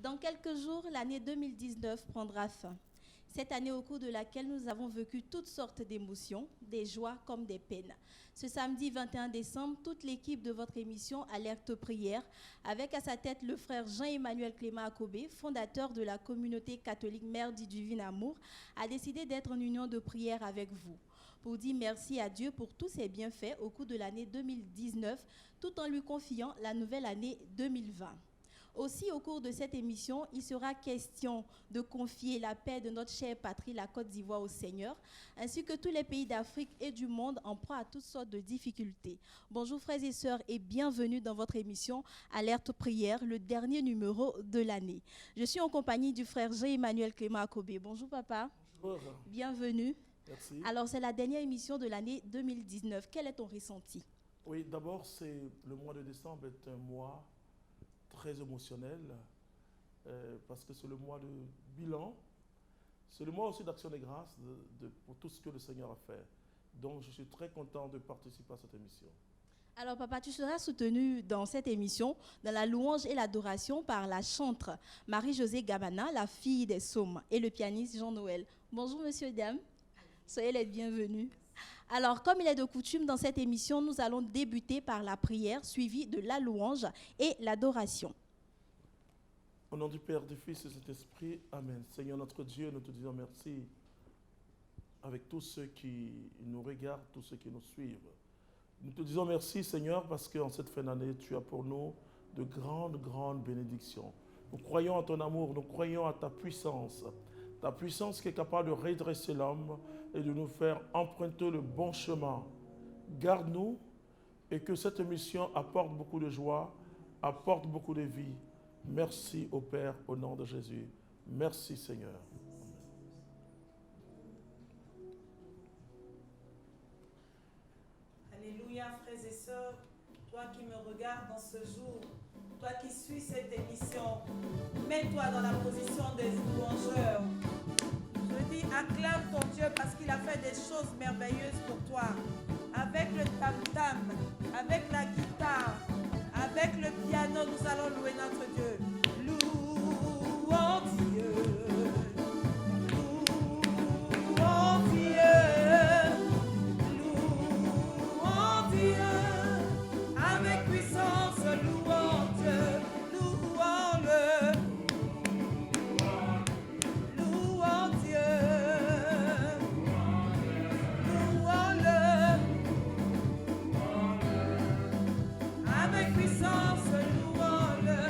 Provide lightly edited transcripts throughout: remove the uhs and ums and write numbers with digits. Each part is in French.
Dans quelques jours, l'année 2019 prendra fin. Cette année au cours de laquelle nous avons vécu toutes sortes d'émotions, des joies comme des peines. Ce samedi 21 décembre, toute l'équipe de votre émission Alerte Prière, avec à sa tête le frère Jean-Emmanuel Clément Akobé, fondateur de la communauté catholique Mère du Divin Amour, a décidé d'être en union de prière avec vous, pour dire merci à Dieu pour tous ses bienfaits au cours de l'année 2019, tout en lui confiant la nouvelle année 2020. Aussi, au cours de cette émission, il sera question de confier la paix de notre chère patrie, la Côte d'Ivoire, au Seigneur, ainsi que tous les pays d'Afrique et du monde en proie à toutes sortes de difficultés. Bonjour frères et sœurs et bienvenue dans votre émission Alerte Prière, le dernier numéro de l'année. Je suis en compagnie du frère Jean-Emmanuel Clément Akobé. Bonjour papa. Bonjour. Bienvenue. Merci. Alors, c'est la dernière émission de l'année 2019. Quel est ton ressenti? Oui, d'abord, le mois de décembre est un mois très émotionnel parce que c'est le mois de bilan. C'est le mois aussi d'action des grâces pour tout ce que le Seigneur a fait. Donc, je suis très content de participer à cette émission. Alors papa, tu seras soutenu dans cette émission, dans la louange et l'adoration par la chantre Marie-Josée Gabana, la fille des Saumes, et le pianiste Jean-Noël. Bonjour monsieur et dames, soyez les bienvenus. Alors, comme il est de coutume dans cette émission, nous allons débuter par la prière suivie de la louange et l'adoration. Au nom du Père, du Fils et de Saint-Esprit, Amen. Seigneur notre Dieu, nous te disons merci avec tous ceux qui nous regardent, tous ceux qui nous suivent. Nous te disons merci, Seigneur, parce qu'en cette fin d'année, tu as pour nous de grandes, grandes bénédictions. Nous croyons à ton amour, nous croyons à ta puissance qui est capable de redresser l'homme et de nous faire emprunter le bon chemin. Garde-nous et que cette mission apporte beaucoup de joie, apporte beaucoup de vie. Merci au Père, au nom de Jésus. Merci Seigneur. Alléluia, frères et sœurs, toi qui me regardes dans ce jour, toi qui suis cette émission, mets-toi dans la position des louangeurs. Je dis, acclame ton Dieu parce qu'il a fait des choses merveilleuses pour toi. Avec le tam-tam, avec la guitare, avec le piano, nous allons louer notre Dieu. Louons Dieu. Louons Dieu. Louons Dieu. Avec puissance, louons Dieu. Louons-le. Louons Dieu. Louons-le. Avec puissance, louons-le.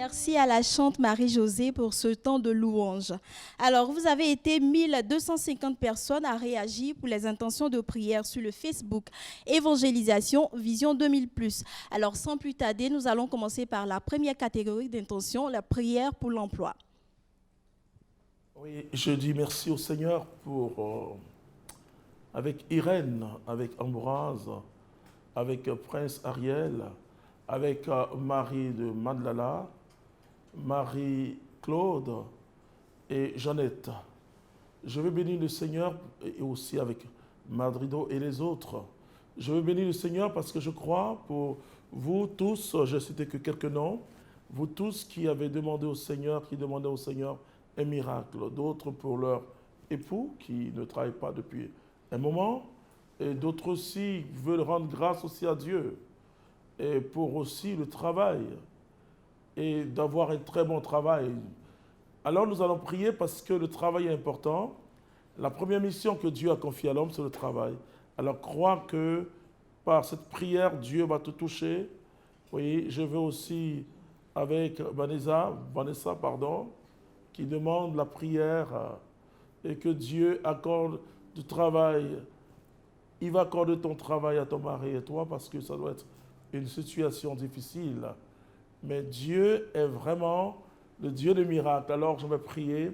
Merci à la chante Marie-Josée pour ce temps de louange. Alors, vous avez été 1250 personnes à réagir pour les intentions de prière sur le Facebook Évangélisation Vision 2000+. Alors, sans plus tarder, nous allons commencer par la première catégorie d'intention, la prière pour l'emploi. Oui, je dis merci au Seigneur pour, avec Irène, avec Ambroise, avec Prince Ariel, avec Marie de Madlala, Marie-Claude et Jeannette. Je veux bénir le Seigneur et aussi avec Madrido et les autres. Je veux bénir le Seigneur parce que je crois pour vous tous, je ne citais que quelques noms, vous tous qui avez demandé au Seigneur, qui demandaient au Seigneur un miracle, d'autres pour leur époux qui ne travaille pas depuis un moment, et d'autres aussi veulent rendre grâce aussi à Dieu, et pour aussi le travail, et d'avoir un très bon travail. Alors nous allons prier parce que le travail est important. La première mission que Dieu a confiée à l'homme, c'est le travail. Alors crois que par cette prière, Dieu va te toucher. Oui, je veux aussi avec Vanessa, qui demande la prière et que Dieu accorde du travail. Il va accorder ton travail à ton mari et toi parce que ça doit être une situation difficile. Mais Dieu est vraiment le Dieu des miracles. Alors je vais prier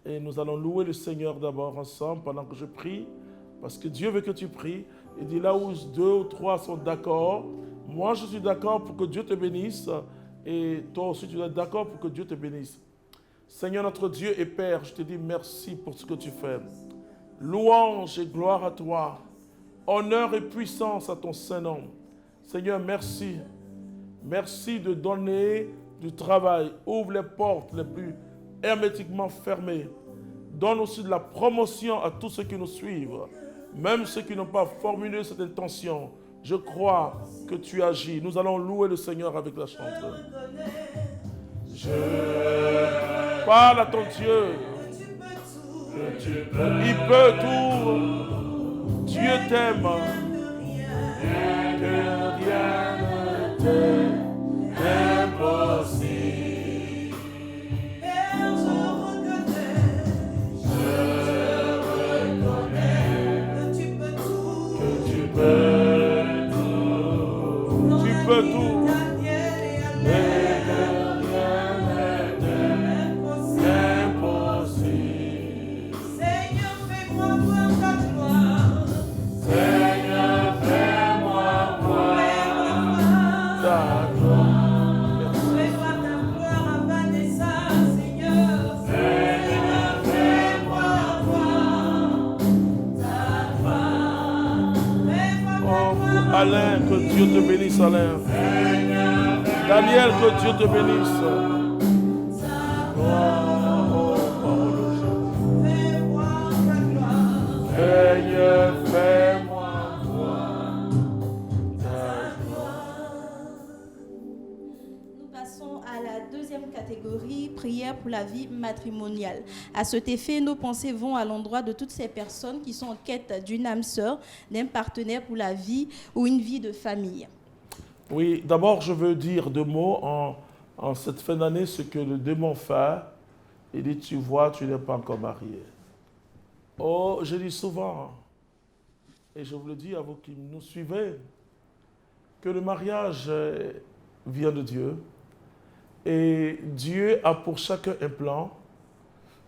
et nous allons louer le Seigneur d'abord ensemble pendant que je prie, parce que Dieu veut que tu pries. Il dit là où 2 ou 3 sont d'accord, moi je suis d'accord pour que Dieu te bénisse et toi aussi tu es d'accord pour que Dieu te bénisse. Seigneur notre Dieu et Père, je te dis merci pour ce que tu fais. Louange et gloire à toi. Honneur et puissance à ton Saint-Nom. Seigneur, merci. Merci de donner du travail. Ouvre les portes les plus hermétiquement fermées. Donne aussi de la promotion à tous ceux qui nous suivent. Même ceux qui n'ont pas formulé cette intention. Je crois que tu agis. Nous allons louer le Seigneur avec la chanteuse. Je parle à ton Dieu. Il peut tout. Dieu t'aime. Que rien ne t'est impossible. Père, je reconnais que tu peux tout. Que tu peux tout. Tu peux tout. Mais que rien n'est impossible. Seigneur, fais-moi voir ta gloire. Seigneur, fais-moi voir ta gloire. Fais voir ta gloire à Vanessa, Seigneur. Seigneur, fais-moi voir ta gloire. Fais-moi Oh, voir Alain, que Dieu te bénisse, Alain. Daniel, que Dieu te bénisse. fais-moi ta gloire. Seigneur, fais-moi voir ta Nous passons à la deuxième catégorie, prière pour la vie matrimoniale. À cet effet, nos pensées vont à l'endroit de toutes ces personnes qui sont en quête d'une âme sœur, d'un partenaire pour la vie ou une vie de famille. Oui, d'abord, je veux dire 2 mots en cette fin d'année, ce que le démon fait. Il dit, tu vois, tu n'es pas encore marié. Oh, je dis souvent, et je vous le dis à vous qui nous suivez, que le mariage vient de Dieu. Et Dieu a pour chacun un plan.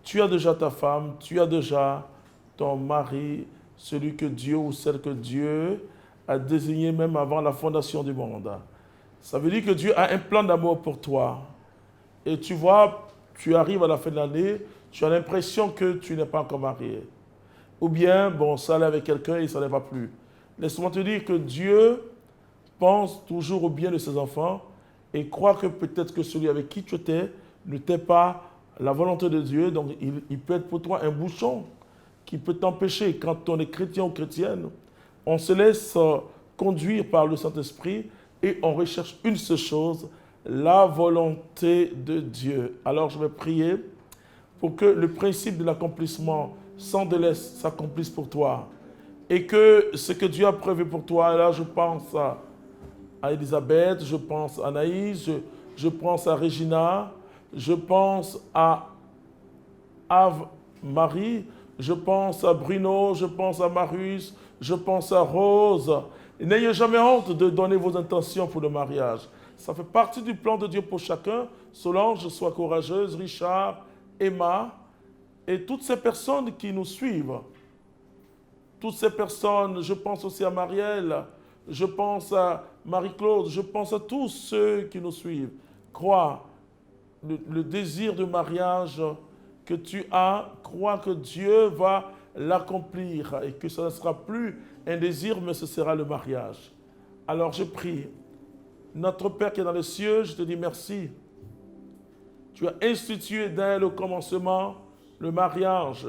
Tu as déjà ta femme, tu as déjà ton mari, celui que Dieu ou celle que Dieu a désigné même avant la fondation du monde. Ça veut dire que Dieu a un plan d'amour pour toi. Et tu vois, tu arrives à la fin de l'année, tu as l'impression que tu n'es pas encore marié. Ou bien, bon, ça allait avec quelqu'un et ça ne va plus. Laisse-moi te dire que Dieu pense toujours au bien de ses enfants et croit que peut-être que celui avec qui tu étais n'était pas la volonté de Dieu. Donc, il peut être pour toi un bouchon qui peut t'empêcher, quand on est chrétien ou chrétienne, on se laisse conduire par le Saint-Esprit et on recherche une seule chose, la volonté de Dieu. Alors je vais prier pour que le principe de l'accomplissement sans délai s'accomplisse pour toi et que ce que Dieu a prévu pour toi, là je pense à Elisabeth, je pense à Anaïs, je pense à Regina, je pense à Ave-Marie, je pense à Bruno, je pense à Marius, je pense à Rose. Et n'ayez jamais honte de donner vos intentions pour le mariage. Ça fait partie du plan de Dieu pour chacun. Solange, sois courageuse, Richard, Emma, et toutes ces personnes qui nous suivent. Toutes ces personnes, je pense aussi à Marielle, je pense à Marie-Claude, je pense à tous ceux qui nous suivent. Crois, le désir de mariage que tu as, crois que Dieu va l'accomplir et que ça ne sera plus un désir, mais ce sera le mariage. Alors je prie, notre Père qui est dans les cieux, je te dis merci. Tu as institué dès le commencement le mariage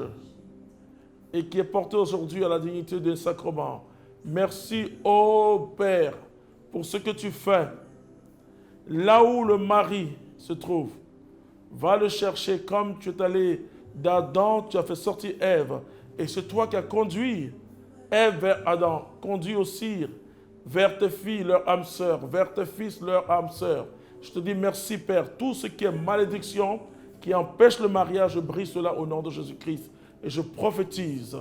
et qui est porté aujourd'hui à la dignité d'un sacrement. Merci, ô Père, pour ce que tu fais. Là où le mari se trouve, va le chercher comme tu es allé d'Adam, tu as fait sortir Ève. Et c'est toi qui as conduit Ève vers Adam. Conduis aussi vers tes filles, leur âme sœur, vers tes fils, leur âme sœur. Je te dis merci, Père. Tout ce qui est malédiction, qui empêche le mariage, je brise cela au nom de Jésus-Christ. Et je prophétise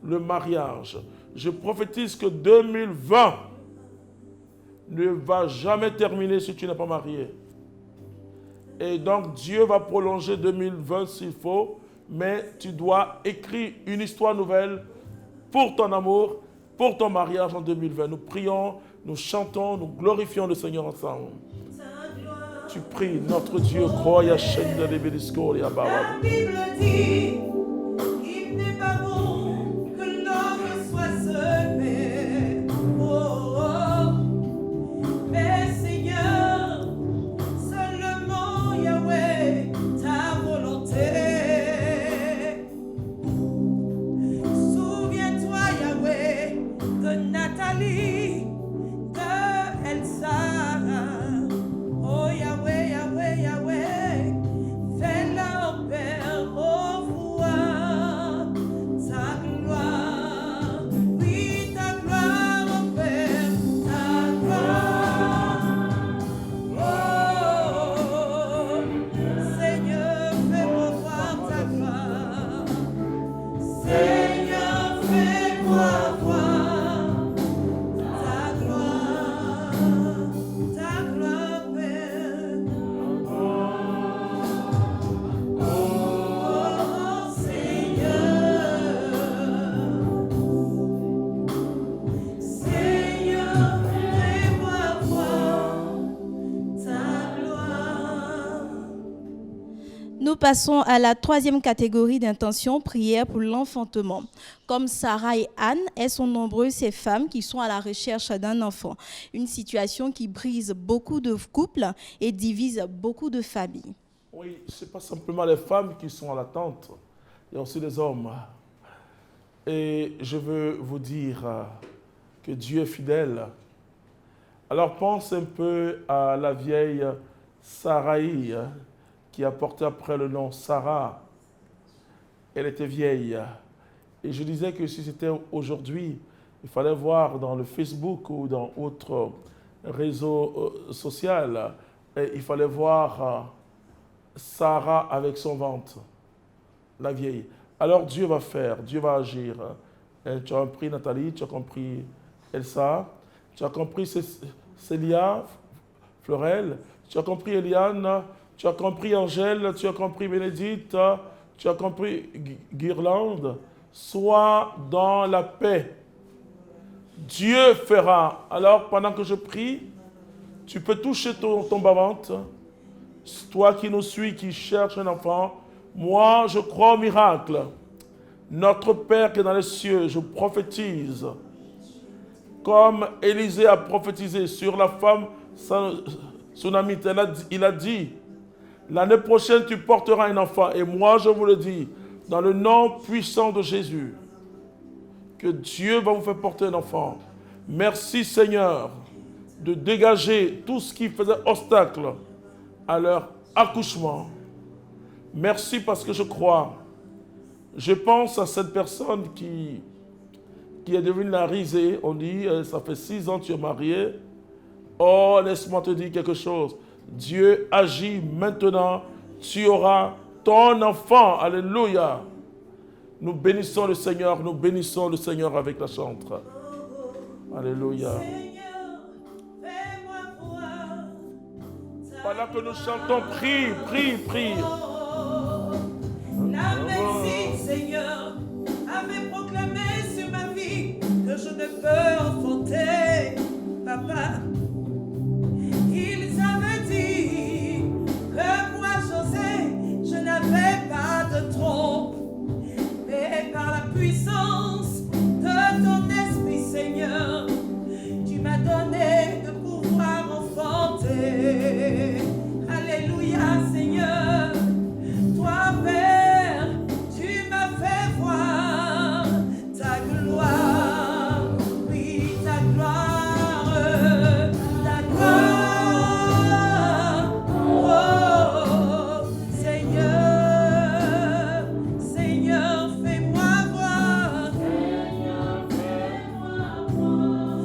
le mariage. Je prophétise que 2020 ne va jamais terminer si tu n'es pas marié. Et donc Dieu va prolonger 2020 s'il faut, mais tu dois écrire une histoire nouvelle pour ton amour, pour ton mariage en 2020. Nous prions, nous chantons, nous glorifions le Seigneur ensemble. Tu pries, notre Dieu, crois à chaîne de l'ébélisco et à Baba. La Bible dit qu'il n'est pas bon que l'homme soit seul, mais oh, oh. Mais Seigneur, seulement Yahweh, ta volonté. Souviens-toi Yahweh de Nathalie, de Elsa. Oh Yahweh, Yahweh, Yahweh, fais leur Père revoir ta gloire. Oui, ta gloire, oh Père, ta gloire. Oh, Seigneur, fais-moi voir ta gloire. Seigneur, fais-moi voir ta gloire, Père. Oh, Seigneur, Seigneur, fais-moi voir ta gloire. Nous passons à la troisième catégorie d'intention, prière pour l'enfantement. Comme Sarah et Anne, elles sont nombreuses ces femmes qui sont à la recherche d'un enfant. Une situation qui brise beaucoup de couples et divise beaucoup de familles. Oui, ce n'est pas simplement les femmes qui sont à l'attente, il y a aussi les hommes. Et je veux vous dire que Dieu est fidèle. Alors pense un peu à la vieille Saraï qui a porté après le nom Sarah. Elle était vieille. Et je disais que si c'était aujourd'hui, il fallait voir dans le Facebook ou dans autre réseau social, il fallait voir Sarah avec son ventre, la vieille. Alors Dieu va faire, Dieu va agir. Tu as compris Nathalie, tu as compris Elsa, tu as compris Célia, Florel, tu as compris Eliane, tu as compris Angèle, tu as compris Bénédicte, tu as compris Guirlande. Sois dans la paix. Dieu fera. Alors pendant que je prie, tu peux toucher ton bas-ventre. Toi qui nous suis, qui cherche un enfant, moi je crois au miracle. Notre Père qui est dans les cieux, je prophétise. Comme Élisée a prophétisé sur la femme sunamite, il a dit, l'année prochaine tu porteras un enfant. Et moi je vous le dis, dans le nom puissant de Jésus, que Dieu va vous faire porter un enfant. Merci Seigneur de dégager tout ce qui faisait obstacle à leur accouchement. Merci parce que je crois. Je pense à cette personne qui est devenue la risée. On dit, ça fait 6 ans que tu es marié. Oh, laisse-moi te dire quelque chose. Dieu agit maintenant. Tu auras ton enfant. Alléluia. Nous bénissons le Seigneur avec la chantre. Alléluia. Seigneur, fais-moi voir ta Pendant que nous chantons, prie. La médecine, Seigneur, avait proclamé sur ma vie que je ne peux enfanter, papa. Ils avaient dit que moi, José, je n'avais pas de trompe. Mais par la puissance de ton esprit, Seigneur, tu m'as donné de pouvoir enfanter. Alléluia, Seigneur. Toi, Père, tu m'as fait voir ta gloire. Oui, ta gloire. Ta gloire. Oh, Seigneur. Seigneur, fais-moi voir.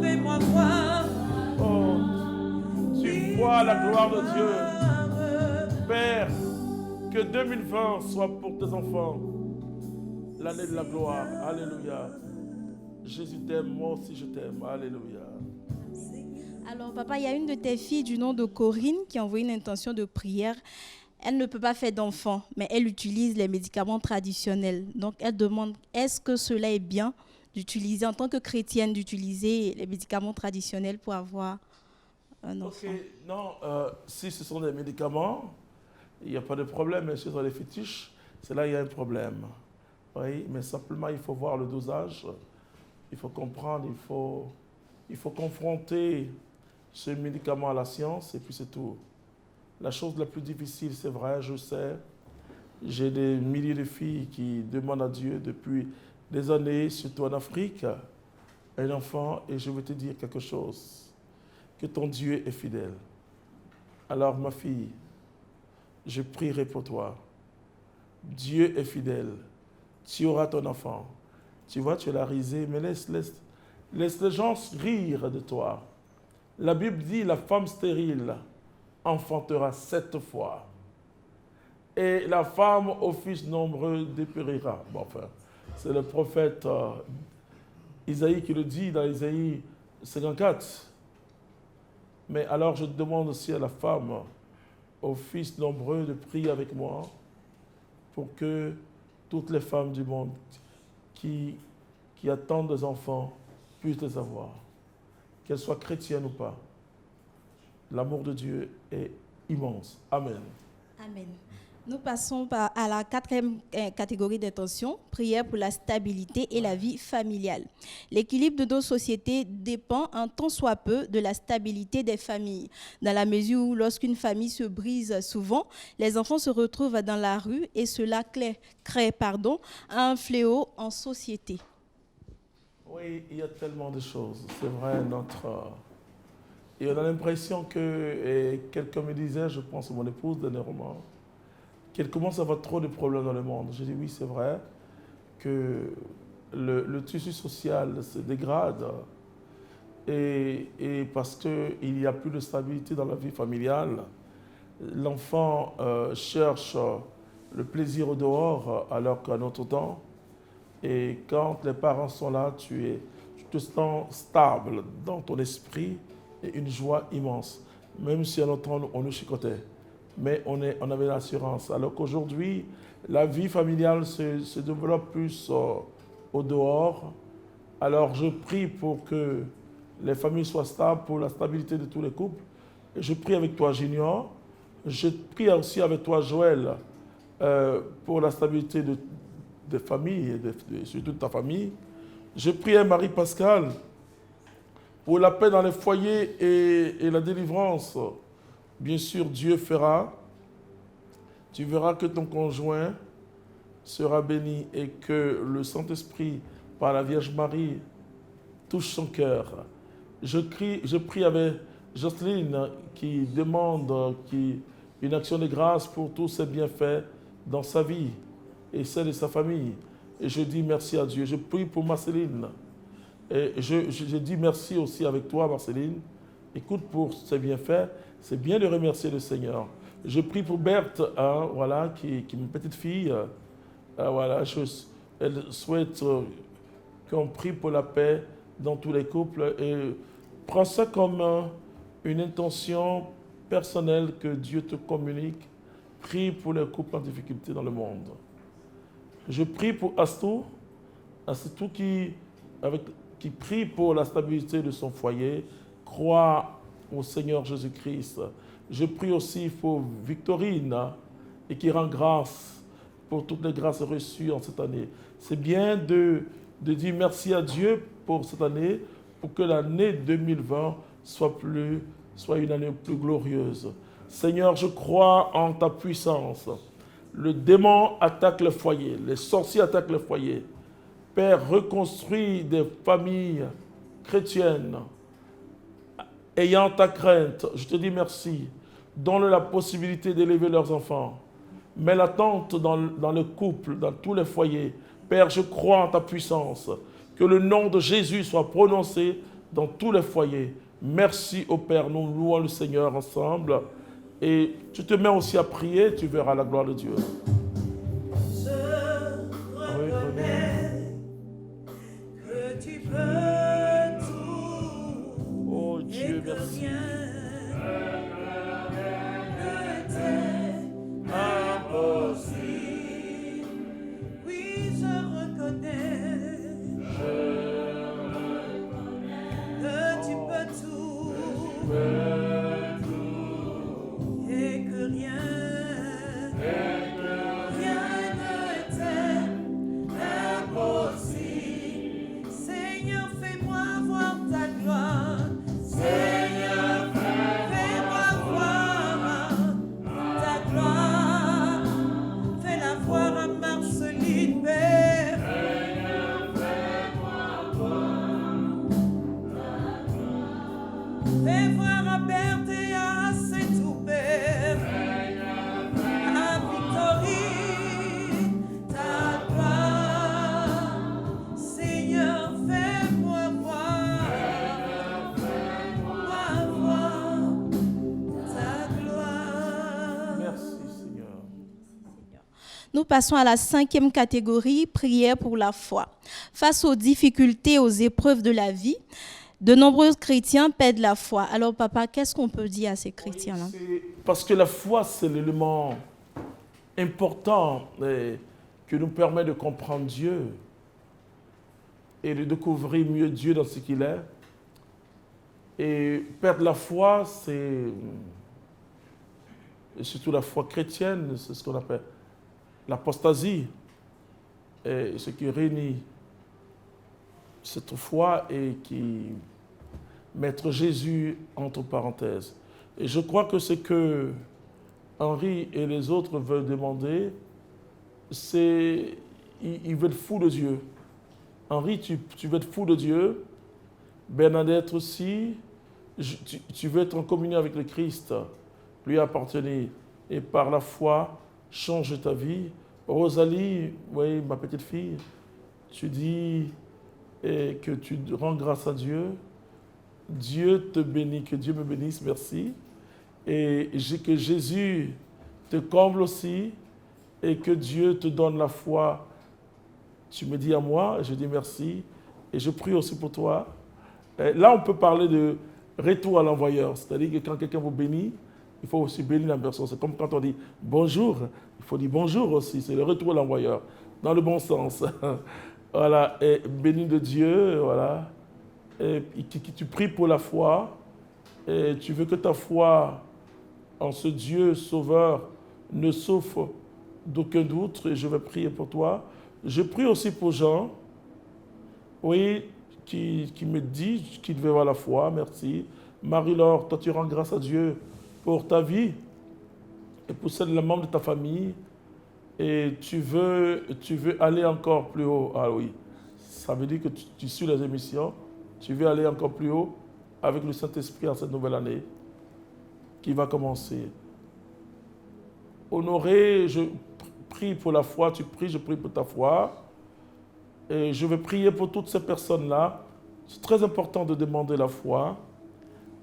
Fais-moi voir. Oh, tu vois la gloire de Dieu. Père, que 2020 soit pour tes enfants l'année de la gloire. Alléluia. Jésus t'aime, moi aussi je t'aime. Alléluia. Alors, papa, il y a une de tes filles du nom de Corinne qui a envoyé une intention de prière. Elle ne peut pas faire d'enfant, mais elle utilise les médicaments traditionnels. Donc, elle demande, est-ce que cela est bien d'utiliser, en tant que chrétienne, d'utiliser les médicaments traditionnels pour avoir un enfant? Ok, non, si ce sont des médicaments, il n'y a pas de problème, mais si ce sont des fétiches, c'est là qu'il y a un problème. Oui, mais simplement, il faut voir le dosage, il faut comprendre, il faut confronter ce médicament à la science, et puis c'est tout. La chose la plus difficile, c'est vrai, je sais, j'ai des milliers de filles qui demandent à Dieu depuis des années, surtout en Afrique, un enfant, et je vais te dire quelque chose, que ton Dieu est fidèle. Alors ma fille, je prierai pour toi. Dieu est fidèle. Tu auras ton enfant. Tu vois, tu l'as risé, mais laisse les gens rire de toi. La Bible dit, la femme stérile enfantera 7 fois. Et la femme au fils nombreux dépérira. Bon, enfin, c'est le prophète Isaïe qui le dit dans Isaïe 54. Mais alors je demande aussi à la femme, aux fils nombreux, de prier avec moi pour que toutes les femmes du monde qui attendent des enfants puissent les avoir, qu'elles soient chrétiennes ou pas. L'amour de Dieu est immense. Amen. Amen. Nous passons à la 4e catégorie d'intention, prière pour la stabilité et la vie familiale. L'équilibre de nos sociétés dépend un tant soit peu de la stabilité des familles, dans la mesure où lorsqu'une famille se brise souvent, les enfants se retrouvent dans la rue et cela crée un fléau en société. Oui, il y a tellement de choses. C'est vrai, et on a l'impression que, et quelqu'un me disait, je pense à mon épouse dernièrement, qu'elle commence à avoir trop de problèmes dans le monde. J'ai dit oui, c'est vrai que le tissu social se dégrade et parce qu'il n'y a plus de stabilité dans la vie familiale. L'enfant cherche le plaisir au dehors alors qu'à notre temps. Et quand les parents sont là, tu te sens stable dans ton esprit et une joie immense. Même si à notre temps, on nous chicotait. Mais on avait l'assurance. Alors qu'aujourd'hui, la vie familiale se développe plus au dehors. Alors je prie pour que les familles soient stables, pour la stabilité de tous les couples. Et je prie avec toi, Junior. Je prie aussi avec toi, Joël, pour la stabilité des familles, et surtout de ta famille. Je prie à Marie-Pascale pour la paix dans les foyers et la délivrance. Bien sûr, Dieu fera. Tu verras que ton conjoint sera béni et que le Saint-Esprit, par la Vierge Marie, touche son cœur. Je prie avec Jocelyne qui demande une action de grâce pour tous ses bienfaits dans sa vie et celle de sa famille. Et je dis merci à Dieu. Je prie pour Marceline. Et je dis merci aussi avec toi, Marceline. Écoute pour ses bienfaits. C'est bien de remercier le Seigneur. Je prie pour Berthe, voilà, qui est une petite fille. Voilà, elle souhaite qu'on prie pour la paix dans tous les couples. Et prends ça comme une intention personnelle que Dieu te communique. Prie pour les couples en difficulté dans le monde. Je prie pour Astou qui prie pour la stabilité de son foyer, croit au Seigneur Jésus-Christ. Je prie aussi pour Victorine et qui rend grâce pour toutes les grâces reçues en cette année. C'est bien de dire merci à Dieu pour cette année, pour que l'année 2020 soit une année plus glorieuse. Seigneur, je crois en ta puissance. Le démon attaque le foyer, les sorciers attaquent le foyer. Père, reconstruis des familles chrétiennes ayant ta crainte. Je te dis merci. Donne-leur la possibilité d'élever leurs enfants. Mets l'attente dans le couple, dans tous les foyers. Père, je crois en ta puissance. Que le nom de Jésus soit prononcé dans tous les foyers. Merci au Père. Nous louons le Seigneur ensemble. Et tu te mets aussi à prier, tu verras la gloire de Dieu. Je reconnais que tu peux tout. Oh Dieu, et que merci. rien ne t'est impossible. Oui, je reconnais que tu peux tout. Et que rien ne t'est impossible. Seigneur, fais-moi voir ta gloire. Seigneur, fais-moi voir ta gloire. Fais-la voir à Marceline, Père. Seigneur, fais-moi voir ta gloire. Fais voir à Berthe et à Setou, Père. À Victorine, ta gloire. Seigneur, fais-moi voir ta gloire. Merci Seigneur. Nous passons à la 5e catégorie, prière pour la foi. Face aux difficultés, aux épreuves de la vie, de nombreux chrétiens perdent la foi. Alors papa, qu'est-ce qu'on peut dire à ces chrétiens-là? Parce que la foi, c'est l'élément important qui nous permet de comprendre Dieu et de découvrir mieux Dieu dans ce qu'il est. Et perdre la foi, c'est surtout la foi chrétienne, c'est ce qu'on appelle l'apostasie, et ce qui réunit cette foi et qui mettre Jésus entre parenthèses. Et je crois que ce que Henri et les autres veulent demander, c'est ils veulent être fous de Dieu. Henri, tu veux être fou de Dieu. Bernadette aussi, tu veux être en communion avec le Christ, lui appartenir. Et par la foi, change ta vie. Rosalie, oui, ma petite fille, tu dis que tu rends grâce à Dieu. Dieu te bénit, que Dieu me bénisse, merci. Et que Jésus te comble aussi et que Dieu te donne la foi. Tu me dis à moi, je dis merci. Et je prie aussi pour toi. Là, on peut parler de retour à l'envoyeur. C'est-à-dire que quand quelqu'un vous bénit, il faut aussi bénir la personne. C'est comme quand on dit bonjour, il faut dire bonjour aussi. C'est le retour à l'envoyeur, dans le bon sens. Voilà, et béni de Dieu, voilà. Et tu pries pour la foi. Et tu veux que ta foi en ce Dieu sauveur ne souffre d'aucun doute. Et je vais prier pour toi. Je prie aussi pour Jean, oui, qui me dit qu'il veut avoir la foi, merci. Marie-Laure, toi tu rends grâce à Dieu pour ta vie et pour celle de la membre de ta famille. Et tu veux aller encore plus haut. Ah oui, ça veut dire que tu suis les émissions. Tu veux aller encore plus haut avec le Saint-Esprit en cette nouvelle année qui va commencer. Honoré, je prie pour la foi, tu pries, je prie pour ta foi. Et je vais prier pour toutes ces personnes-là. C'est très important de demander la foi.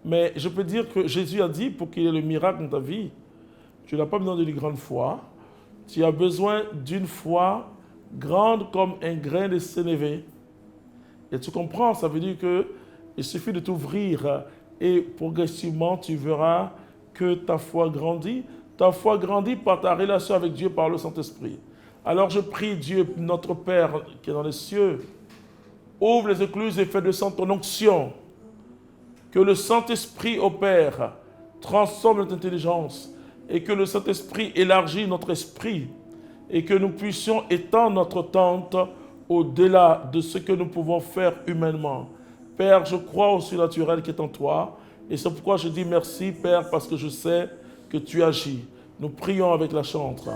Mais je peux dire que Jésus a dit, pour qu'il y ait le miracle dans ta vie, tu n'as pas besoin d'une grande foi. Tu as besoin d'une foi grande comme un grain de sénévé. Et tu comprends, ça veut dire qu'il suffit de t'ouvrir et progressivement tu verras que ta foi grandit. Ta foi grandit par ta relation avec Dieu, par le Saint-Esprit. Alors je prie Dieu, notre Père qui est dans les cieux, ouvre les écluses et fais descendre ton onction. Que le Saint-Esprit opère, transforme notre intelligence et que le Saint-Esprit élargit notre esprit et que nous puissions étendre notre tente au-delà de ce que nous pouvons faire humainement. Père, je crois au surnaturel qui est en toi et c'est pourquoi je dis merci, Père, parce que je sais que tu agis. Nous prions avec la chantre.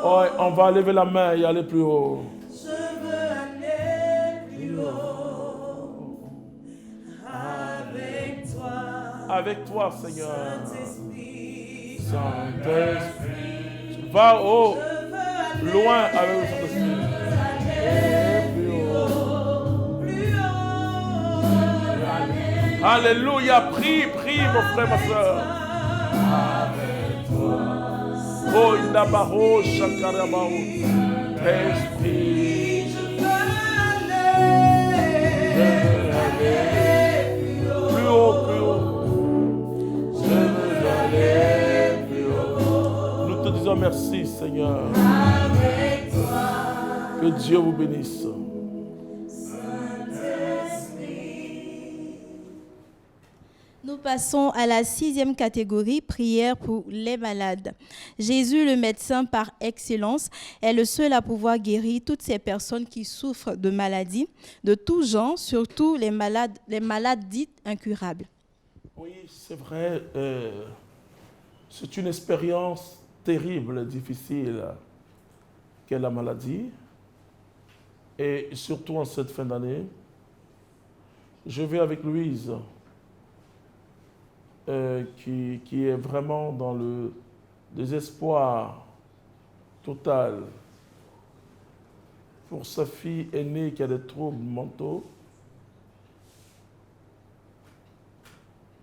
Oh, on va lever la main et aller plus haut. Je veux aller plus haut avec toi. Avec toi, Seigneur. Saint-Esprit. Saint-Esprit. Va haut, loin avec le Saint-Esprit. Plus haut. Alléluia. Prie, mon frère, ma soeur. Oh, Indabaro, Shakarabao. Esprit. Je veux aller Plus haut, plus haut. Je veux aller plus haut Nous te disons merci, Seigneur. avec toi. Que Dieu vous bénisse. Nous passons à la 6e catégorie, prière pour les malades. Jésus, le médecin par excellence, est le seul à pouvoir guérir toutes ces personnes qui souffrent de maladies de tout genre, surtout les malades dites incurables. Oui, c'est vrai. C'est une expérience terrible, difficile, qu'est la maladie. Et surtout en cette fin d'année, je vais avec Louise, qui est vraiment dans le désespoir total pour sa fille aînée qui a des troubles mentaux.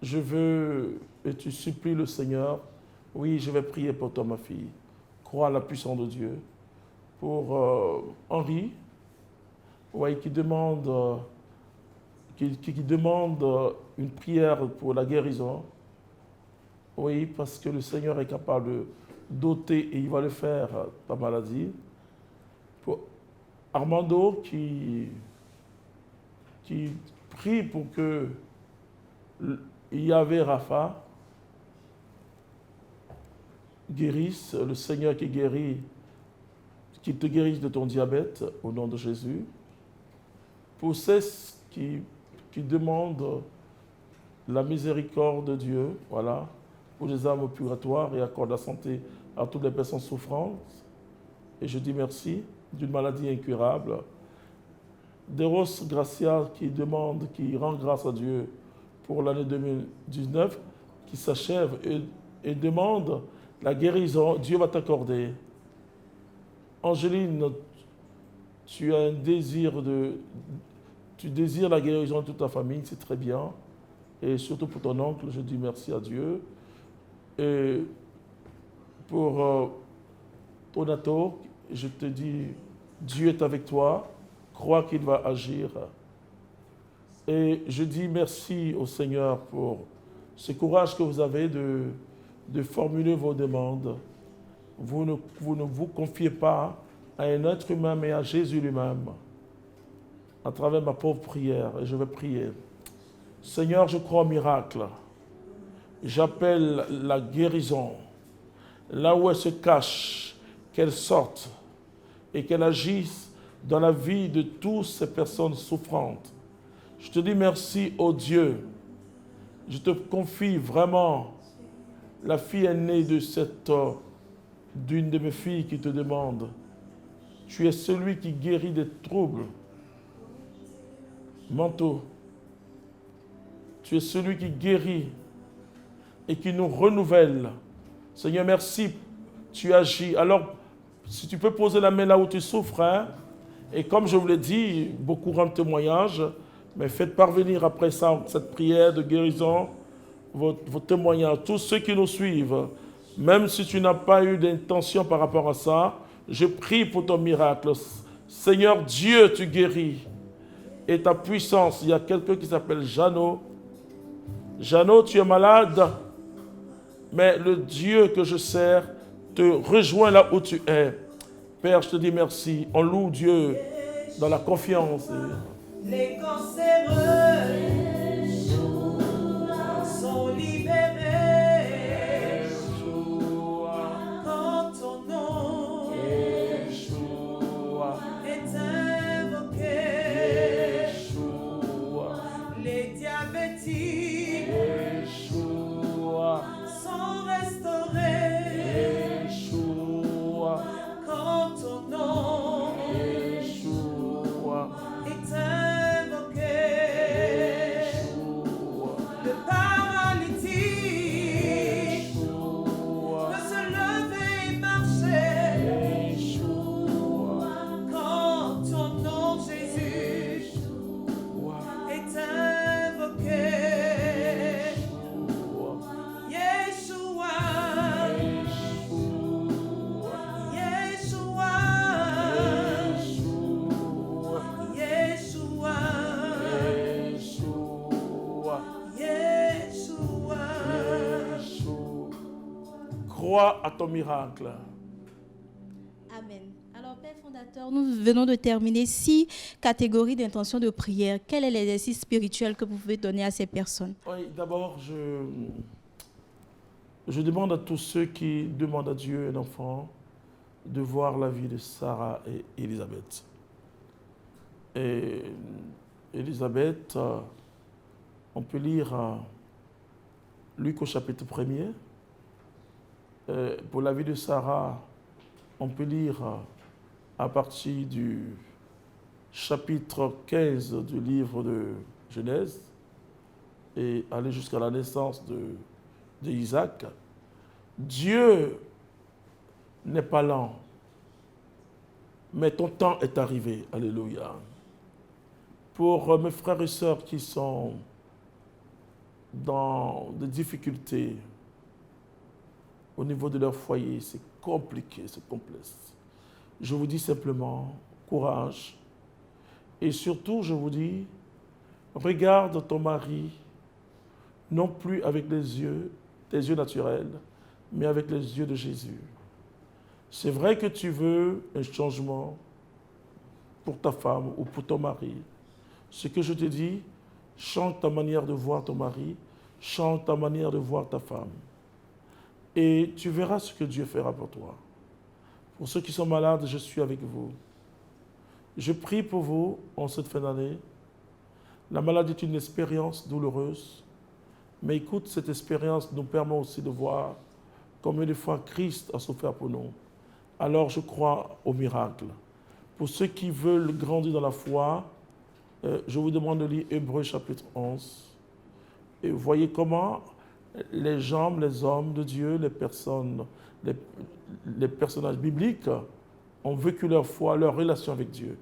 Je veux, et tu supplies le Seigneur, oui, je vais prier pour toi, ma fille. Crois à la puissance de Dieu. Pour Henri, oui, qui demande une prière pour la guérison. Oui, parce que le Seigneur est capable de d'ôter, et il va le faire, ta maladie. Pour Armando, qui prie pour que Yahvé Rapha guérisse, le Seigneur qui guérit, qui te guérisse de ton diabète, au nom de Jésus. Pour ceux qui demandent la miséricorde de Dieu, voilà, pour les âmes purgatoires et accorde la santé à toutes les personnes souffrantes. Et je dis merci d'une maladie incurable. Deros Gracia qui rend grâce à Dieu pour l'année 2019, qui s'achève et demande la guérison, Dieu va t'accorder. Angéline, tu as un désir tu désires la guérison de toute ta famille, c'est très bien. Et surtout pour ton oncle, je dis merci à Dieu. Et pour Donato, je te dis, Dieu est avec toi, crois qu'il va agir. Et je dis merci au Seigneur pour ce courage que vous avez de formuler vos demandes. Vous ne vous confiez pas à un être humain, mais à Jésus lui-même, à travers ma pauvre prière. Et je vais prier. Seigneur, je crois au miracle. J'appelle la guérison. Là où elle se cache, qu'elle sorte et qu'elle agisse dans la vie de toutes ces personnes souffrantes. Je te dis merci, ô Dieu. Je te confie vraiment la fille aînée d'une de mes filles qui te demande. Tu es celui qui guérit des troubles mentaux. Tu es celui qui guérit et qui nous renouvelle. Seigneur, merci, tu agis. Alors, si tu peux poser la main là où tu souffres, hein, et comme je vous l'ai dit, beaucoup rendent témoignage, Mais faites parvenir après ça, cette prière de guérison, vos témoignages, tous ceux qui nous suivent. Même si tu n'as pas eu d'intention par rapport à ça, je prie pour ton miracle. Seigneur Dieu, tu guéris. Et ta puissance, il y a quelqu'un qui s'appelle Jeannot. Jeannot, tu es malade, mais le Dieu que je sers te rejoint là où tu es. Père, je te dis merci. On loue Dieu dans la confiance. Les cancéreux sont libérés quand ton nom est invoqué. Les diabétiques sont restaurés quand ton nom est invoqué. Le paralytique peut se lever et marcher quand ton nom Jésus est invoqué. Yeshua, Yeshua, Yeshua, Yeshua. Crois à ton miracle. Amen. Alors, Père fondateur, nous venons de terminer 6 catégories d'intentions de prière. Quel est l'exercice spirituel que vous pouvez donner à ces personnes? Oui, d'abord, je demande à tous ceux qui demandent à Dieu un enfant de voir la vie de Sarah et Élisabeth. Et Élisabeth, on peut lire Luc au chapitre 1er. Pour la vie de Sarah, on peut lire à partir du chapitre 15 du livre de Genèse et aller jusqu'à la naissance d'Isaac. Dieu n'est pas lent, mais ton temps est arrivé. Alléluia. Pour mes frères et sœurs qui sont dans des difficultés au niveau de leur foyer, c'est compliqué, c'est complexe. Je vous dis simplement, courage. Et surtout, je vous dis, regarde ton mari, non plus avec les yeux, tes yeux naturels, mais avec les yeux de Jésus. C'est vrai que tu veux un changement pour ta femme ou pour ton mari. Ce que je te dis, change ta manière de voir ton mari, change ta manière de voir ta femme. Et tu verras ce que Dieu fera pour toi. Pour ceux qui sont malades, je suis avec vous. Je prie pour vous en cette fin d'année. La maladie est une expérience douloureuse, mais écoute, cette expérience nous permet aussi de voir combien de fois Christ a souffert pour nous. Alors je crois au miracle. Pour ceux qui veulent grandir dans la foi, je vous demande de lire Hébreux chapitre 11. Et vous voyez comment les gens, les hommes de Dieu, les personnages bibliques ont vécu leur foi, leur relation avec Dieu.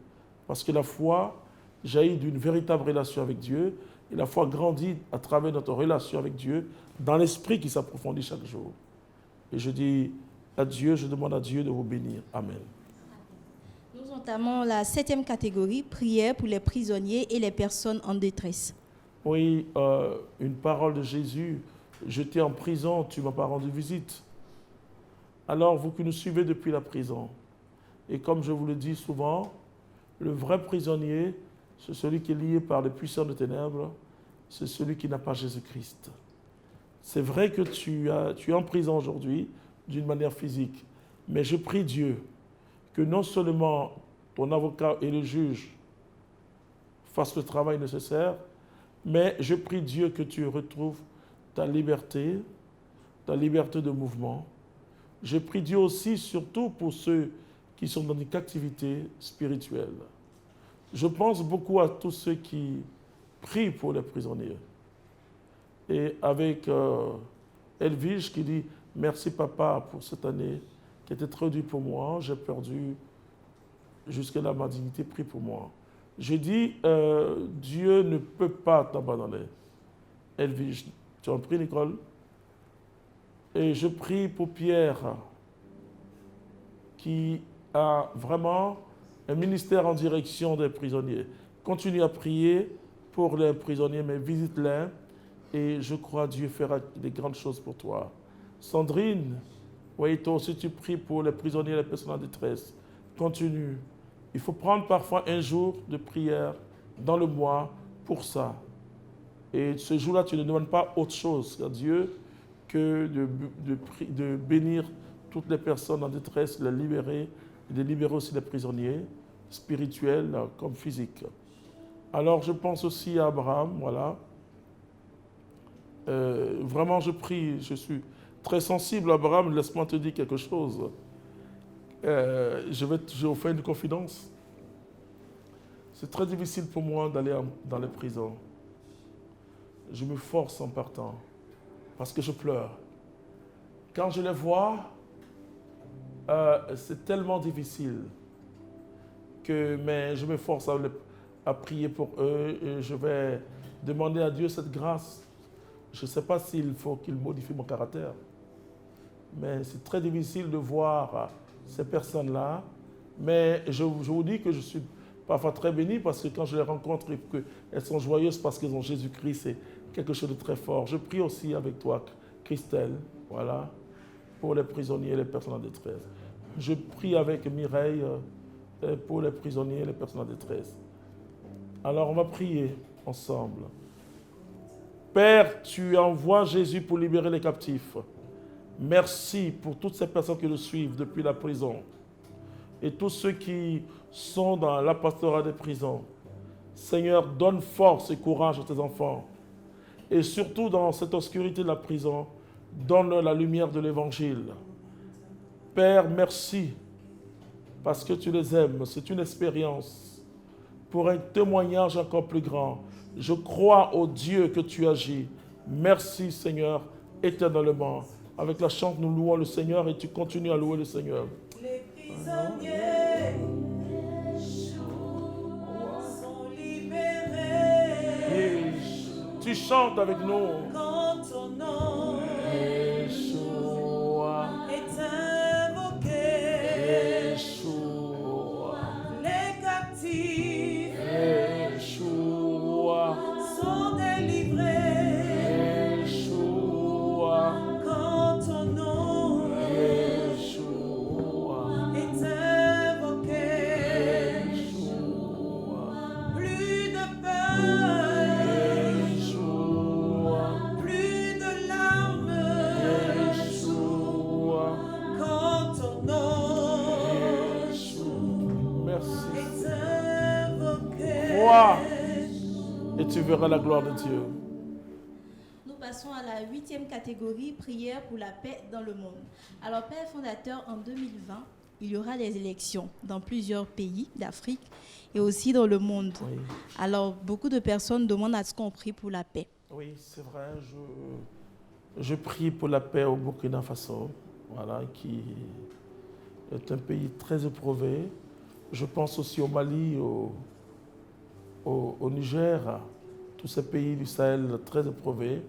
Parce que la foi jaillit d'une véritable relation avec Dieu et la foi grandit à travers notre relation avec Dieu dans l'esprit qui s'approfondit chaque jour. Et je dis à Dieu, je demande à Dieu de vous bénir. Amen. Nous entamons la 7e catégorie, prière pour les prisonniers et les personnes en détresse. Oui, une parole de Jésus. J'étais en prison, tu ne m'as pas rendu visite. Alors, vous qui nous suivez depuis la prison, et comme je vous le dis souvent, le vrai prisonnier, c'est celui qui est lié par les puissants de ténèbres, c'est celui qui n'a pas Jésus-Christ. C'est vrai que tu es en prison aujourd'hui d'une manière physique, mais je prie Dieu que non seulement ton avocat et le juge fassent le travail nécessaire, mais je prie Dieu que tu retrouves ta liberté de mouvement. Je prie Dieu aussi, surtout pour ceux qui sont dans une captivité spirituelle. Je pense beaucoup à tous ceux qui prient pour les prisonniers. Et avec Elvige qui dit « Merci papa pour cette année qui était très dure pour moi, j'ai perdu jusque-là ma dignité, prie pour moi ». Je dis, Dieu ne peut pas t'abandonner. Elvige, tu en pries, Nicole? Et je prie pour Pierre, qui a vraiment un ministère en direction des prisonniers. Continue à prier pour les prisonniers, mais visite-les. Et je crois que Dieu fera des grandes choses pour toi. Sandrine, oui, toi aussi tu pries pour les prisonniers et les personnes en détresse. Continue. Il faut prendre parfois un jour de prière dans le mois pour ça. Et ce jour-là, tu ne demandes pas autre chose à Dieu que de bénir toutes les personnes en détresse, les libérer, et de libérer aussi les prisonniers, spirituels comme physiques. Alors je pense aussi à Abraham, voilà. Vraiment, je prie, je suis très sensible à Abraham, laisse-moi te dire quelque chose. Je vais vous faire une confidence. C'est très difficile pour moi d'aller dans les prisons. Je me force en partant parce que je pleure. Quand je les vois, c'est tellement difficile mais je me force à prier pour eux et je vais demander à Dieu cette grâce. Je ne sais pas s'il faut qu'il modifie mon caractère, mais c'est très difficile de voir ces personnes-là. Mais je vous dis que je suis parfois très béni parce que quand je les rencontre et qu'elles sont joyeuses parce qu'elles ont Jésus-Christ, c'est quelque chose de très fort. Je prie aussi avec toi, Christelle, voilà, pour les prisonniers et les personnes en détresse. Je prie avec Mireille pour les prisonniers et les personnes en détresse. Alors on va prier ensemble. Père, tu envoies Jésus pour libérer les captifs. Merci pour toutes ces personnes qui le suivent depuis la prison et tous ceux qui sont dans la pastorat des prisons. Seigneur, donne force et courage à tes enfants. Et surtout dans cette obscurité de la prison, donne la lumière de l'Évangile. Père, merci parce que tu les aimes. C'est une expérience pour un témoignage encore plus grand. Je crois au Dieu que tu agis. Merci Seigneur, éternellement. Avec la chante, nous louons le Seigneur et tu continues à louer le Seigneur. Les prisonniers sont libérés. Tu chantes avec nous. Quand ton nom Yeshua, est invoqué, Yeshua, les captifs Yeshua, sont délivrés. Yeshua, Quand ton nom Yeshua, est invoqué, Yeshua, plus de peur, Yeshua, plus de larmes. Yeshua, Quand ton nom Yeshua. Merci. est invoqué. Crois et tu verras la gloire de Dieu. Nous passons à la 8e catégorie, prière pour la paix dans le monde. Alors, Père fondateur, en 2020, il y aura des élections dans plusieurs pays d'Afrique et aussi dans le monde. Oui, Alors, beaucoup de personnes demandent à ce qu'on prie pour la paix. oui, c'est vrai. Je prie pour la paix au Burkina Faso, voilà, qui est un pays très éprouvé. Je pense aussi au Mali, au Niger, tous ces pays du Sahel très éprouvés.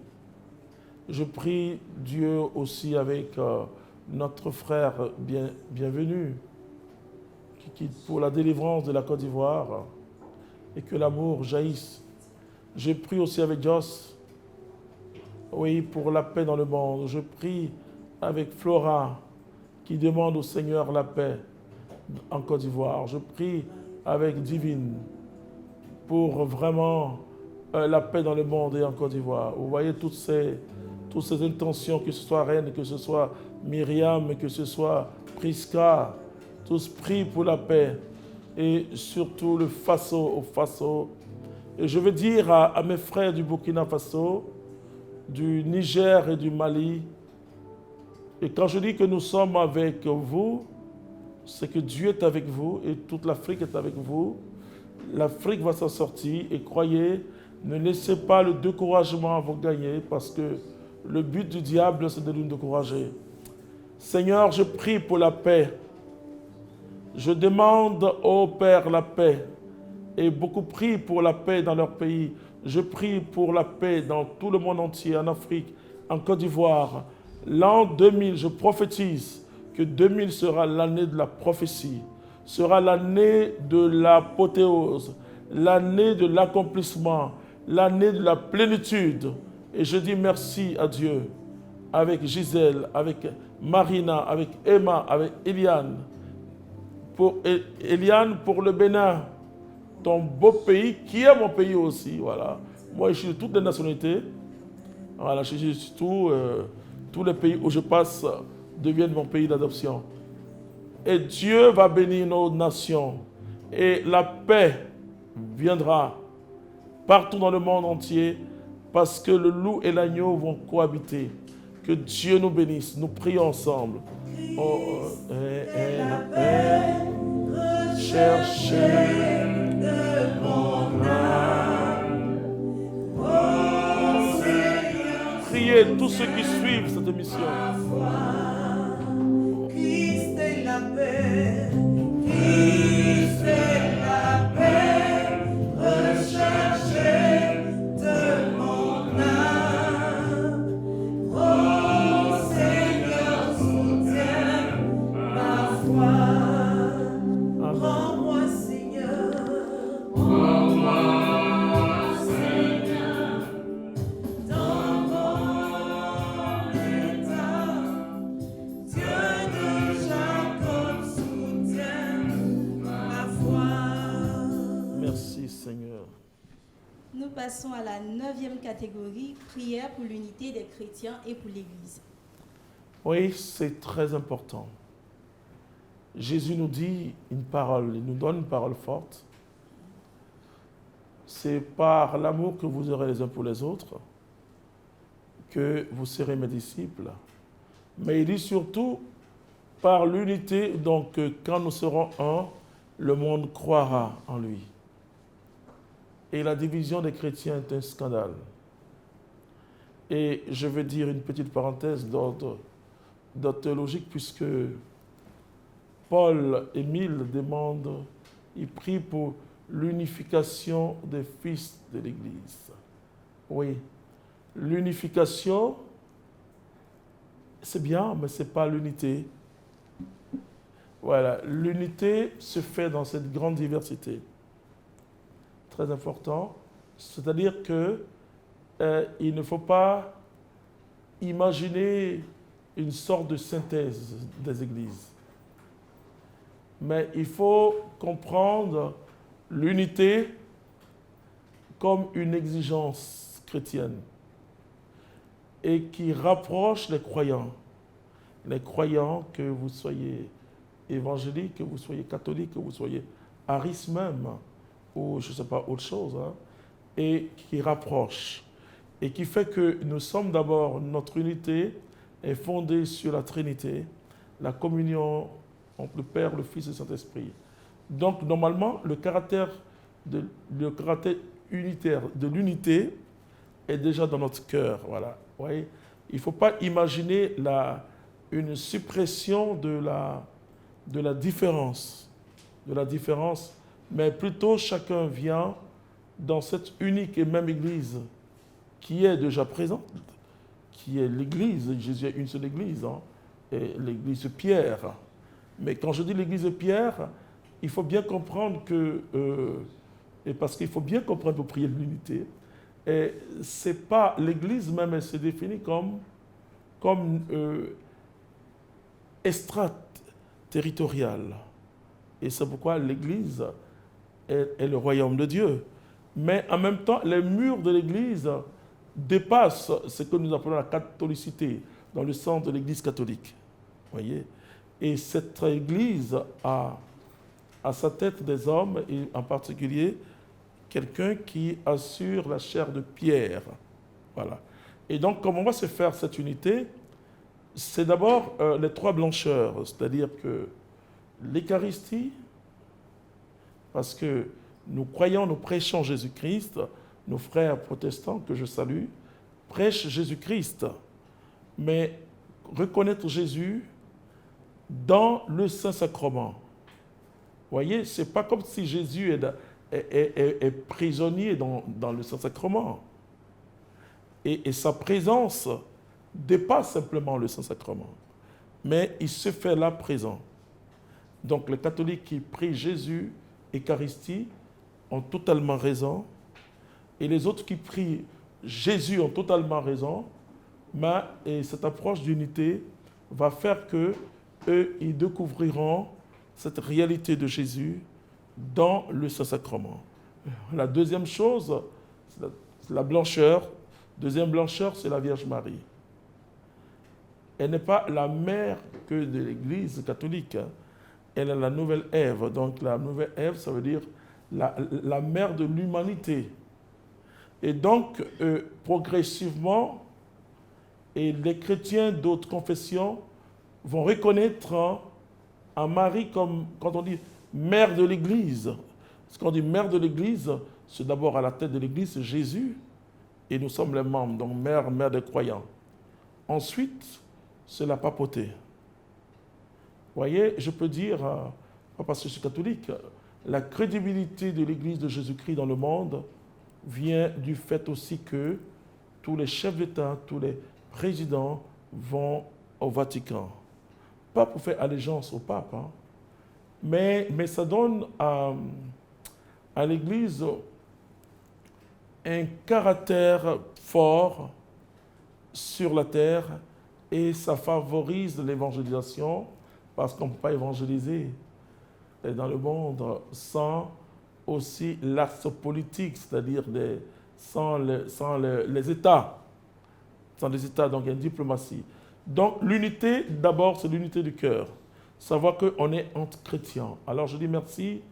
Je prie Dieu aussi avec notre frère bienvenu pour la délivrance de la Côte d'Ivoire et que l'amour jaillisse. Je prie aussi avec Joss, oui, pour la paix dans le monde. Je prie avec Flora qui demande au Seigneur la paix en Côte d'Ivoire. Je prie avec Divine pour vraiment la paix dans le monde et en Côte d'Ivoire. Vous voyez toutes ces intentions, que ce soit Reine, que ce soit Myriam, que ce soit Priska, tous prient pour la paix et surtout le Faso. Et je veux dire à mes frères du Burkina Faso, du Niger et du Mali, et quand je dis que nous sommes avec vous, c'est que Dieu est avec vous et toute l'Afrique est avec vous. L'Afrique va s'en sortir et croyez, ne laissez pas le découragement vous gagner parce que le but du diable, c'est de nous décourager. Seigneur, je prie pour la paix. Je demande au Père la paix Et beaucoup prient pour la paix dans leur pays. Je prie pour la paix dans tout le monde entier, en Afrique, en Côte d'Ivoire. L'an 2000, je prophétise que 2000 sera l'année de la prophétie, sera l'année de l'apothéose, l'année de l'accomplissement, l'année de la plénitude. Et je dis merci à Dieu, avec Gisèle, avec Marina, avec Emma, avec Eliane. Eliane pour le Bénin, ton beau pays, qui est mon pays aussi, voilà. Moi, je suis de toutes les nationalités. Voilà, je suis tous les pays où je passe deviennent mon pays d'adoption. Et Dieu va bénir nos nations. Et la paix viendra partout dans le monde entier parce que le loup et l'agneau vont cohabiter. Que Dieu nous bénisse. Nous prions ensemble. Oh, et la paix recherchée de mon âme. Oh, Seigneur, priez tous ceux qui suivent cette émission. Christ est la paix. Christ est la paix recherchée de mon âme. Oh Seigneur, soutiens ma foi. Prends-moi Seigneur. Prends-moi Seigneur. Dans mon état. Dieu de Jacob soutient ma foi. Merci Seigneur. Nous passons à la 9e catégorie, prière pour l'unité des chrétiens et pour l'Église. Oui, c'est très important. Jésus nous dit une parole, il nous donne une parole forte. C'est par l'amour que vous aurez les uns pour les autres que vous serez mes disciples. Mais il dit surtout par l'unité, donc quand nous serons un, le monde croira en lui. Et la division des chrétiens est un scandale. Et je vais dire une petite parenthèse d'ordre théologique, puisque Paul-Émile demande, il prie pour l'unification des fils de l'Église. Oui, l'unification, c'est bien, mais ce n'est pas l'unité. Voilà, l'unité se fait dans cette grande diversité. Très important. C'est-à-dire que il ne faut pas imaginer une sorte de synthèse des églises. Mais il faut comprendre l'unité comme une exigence chrétienne et qui rapproche les croyants. Les croyants, que vous soyez évangéliques, que vous soyez catholiques, que vous soyez aristes même, ou je ne sais pas, autre chose, hein, et qui rapproche. Et qui fait que nous sommes d'abord, notre unité est fondée sur la Trinité, la communion entre le Père, le Fils et le Saint-Esprit. Donc, normalement, le caractère unitaire de l'unité est déjà dans notre cœur. Voilà. Il ne faut pas imaginer une suppression de la différence, mais plutôt chacun vient dans cette unique et même Église qui est déjà présente, qui est l'Église. Jésus a une seule Église, hein, et l'Église Pierre. Mais quand je dis l'Église Pierre, il faut bien comprendre que, et parce qu'il faut bien comprendre pour prier de l'unité, et c'est pas l'Église même, elle se définit comme extraterritoriale. Et c'est pourquoi l'Église est le royaume de Dieu. Mais en même temps, les murs de l'Église dépassent ce que nous appelons la catholicité, dans le sens de l'Église catholique. Voyez ? Et cette Église a à sa tête des hommes, et en particulier quelqu'un qui assure la chair de pierre. Voilà. Et donc, comment on va se faire cette unité? C'est d'abord les trois blancheurs, c'est-à-dire que l'Eucharistie, parce que nous croyons, nous prêchons Jésus-Christ, nos frères protestants que je salue, prêchent Jésus-Christ, mais reconnaître Jésus dans le Saint-Sacrement. Vous voyez, ce n'est pas comme si Jésus est prisonnier dans le Saint-Sacrement. Et sa présence dépasse simplement le Saint-Sacrement. Mais il se fait là présent. Donc les catholiques qui prient Jésus, Eucharistie, ont totalement raison. Et les autres qui prient Jésus ont totalement raison. Et cette approche d'unité va faire que eux, ils découvriront cette réalité de Jésus dans le Saint-Sacrement. La deuxième chose, c'est la blancheur. Deuxième blancheur, c'est la Vierge Marie. Elle n'est pas la mère que de l'Église catholique. Elle est la nouvelle Ève. Donc la nouvelle Ève, ça veut dire la mère de l'humanité. Et donc, progressivement, et les chrétiens d'autres confessions vont reconnaître à Marie comme, quand on dit mère de l'Église, ce qu'on dit mère de l'Église, c'est d'abord à la tête de l'Église, Jésus, et nous sommes les membres, donc mère des croyants. Ensuite, c'est la papauté. Vous voyez, je peux dire, pas parce que je suis catholique, la crédibilité de l'Église de Jésus-Christ dans le monde vient du fait aussi que tous les chefs d'État, tous les présidents vont au Vatican. Pas pour faire allégeance au pape, hein, mais ça donne à l'Église un caractère fort sur la terre et ça favorise l'évangélisation parce qu'on ne peut pas évangéliser dans le monde sans aussi l'axe politique, c'est-à-dire sans les États. Sans les États, donc il y a une diplomatie. Donc l'unité, d'abord, c'est l'unité du cœur. Savoir qu'on est entre chrétiens. Alors je dis merci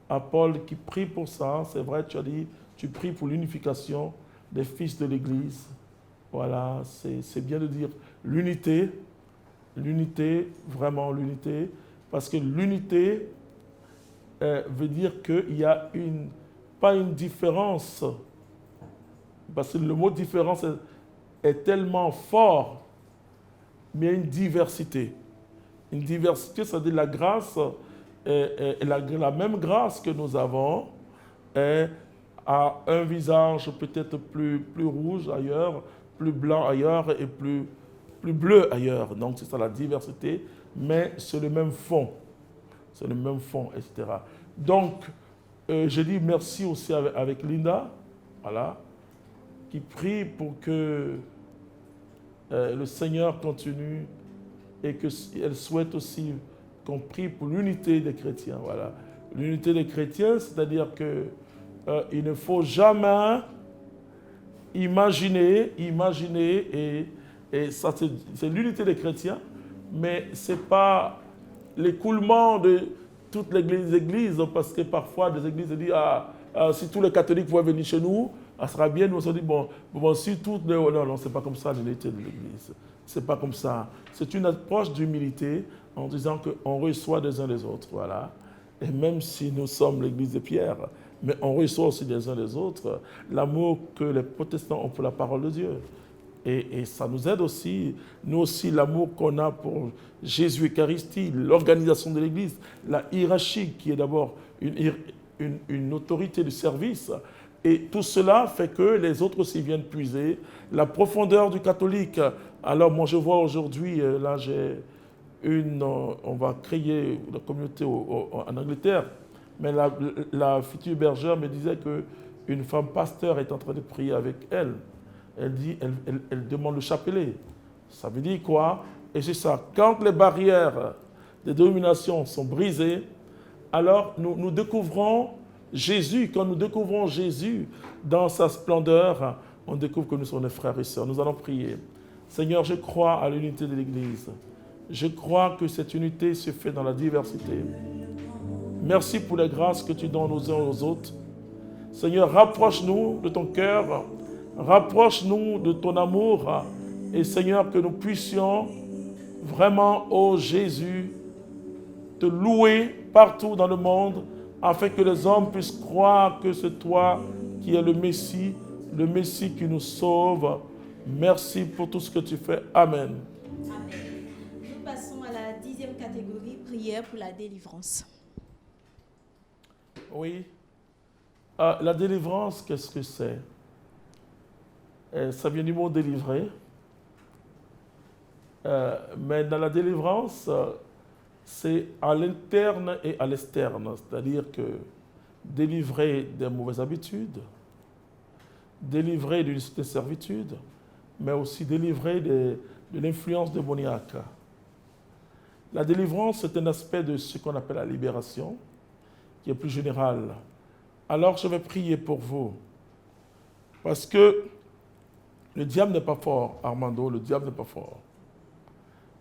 à Paul qui prie pour ça. C'est vrai, tu as dit, tu pries pour l'unification des fils de l'Église. Voilà, c'est bien de dire l'unité, vraiment l'unité, parce que l'unité veut dire qu'il y a pas une différence, parce que le mot différence est tellement fort, mais il y a une diversité. Une diversité, c'est-à-dire la grâce, la même grâce que nous avons a un visage peut-être plus rouge ailleurs, plus blanc ailleurs et plus bleu ailleurs. Donc c'est ça la diversité, mais c'est le même fond. C'est le même fond, etc. Donc, je dis merci aussi avec Linda, voilà, qui prie pour que le Seigneur continue et qu'elle souhaite aussi qu'on prie pour l'unité des chrétiens. Voilà. L'unité des chrétiens, c'est-à-dire qu'il ne faut jamais imaginer, et ça c'est l'unité des chrétiens, mais ce n'est pas l'écoulement de toutes les églises, parce que parfois des églises disent si tous les catholiques pouvaient venir chez nous, ça sera bien. Nous on se dit bon si toutes les... Non, c'est pas comme ça l'unité de l'église. C'est pas comme ça. C'est une approche d'humilité en disant qu'on reçoit des uns des autres, voilà. Et même si nous sommes l'église de Pierre, mais on reçoit aussi des uns des autres l'amour que les protestants ont pour la parole de Dieu. Et ça nous aide aussi, nous aussi, l'amour qu'on a pour Jésus Eucharistie, l'organisation de l'Église, la hiérarchie qui est d'abord une autorité de service. Et tout cela fait que les autres aussi viennent puiser la profondeur du catholique. Alors moi je vois aujourd'hui, là j'ai on va créer la communauté en Angleterre, mais la future bergère me disait qu'une femme pasteur est en train de prier avec elle. Elle demande le chapelet. Ça veut dire quoi? Et c'est ça. Quand les barrières de dénomination sont brisées, alors nous découvrons Jésus. Quand nous découvrons Jésus dans sa splendeur, on découvre que nous sommes des frères et sœurs. Nous allons prier. Seigneur, je crois à l'unité de l'Église. Je crois que cette unité se fait dans la diversité. Merci pour les grâces que tu donnes aux uns aux autres. Seigneur, rapproche-nous de ton cœur. Rapproche-nous de ton amour et Seigneur, que nous puissions vraiment, ô Jésus, te louer partout dans le monde afin que les hommes puissent croire que c'est toi qui es le Messie qui nous sauve. Merci pour tout ce que tu fais. Amen. Amen. Nous passons à la 10e catégorie, prière pour la délivrance. Oui, La délivrance, qu'est-ce que c'est? Ça vient du mot délivrer. Mais dans la délivrance, c'est à l'interne et à l'externe. C'est-à-dire que délivrer des mauvaises habitudes, délivrer d'une servitude, mais aussi délivrer de l'influence démoniaque. La délivrance, c'est un aspect de ce qu'on appelle la libération, qui est plus général. Alors, je vais prier pour vous. Parce que le diable n'est pas fort, Armando, le diable n'est pas fort.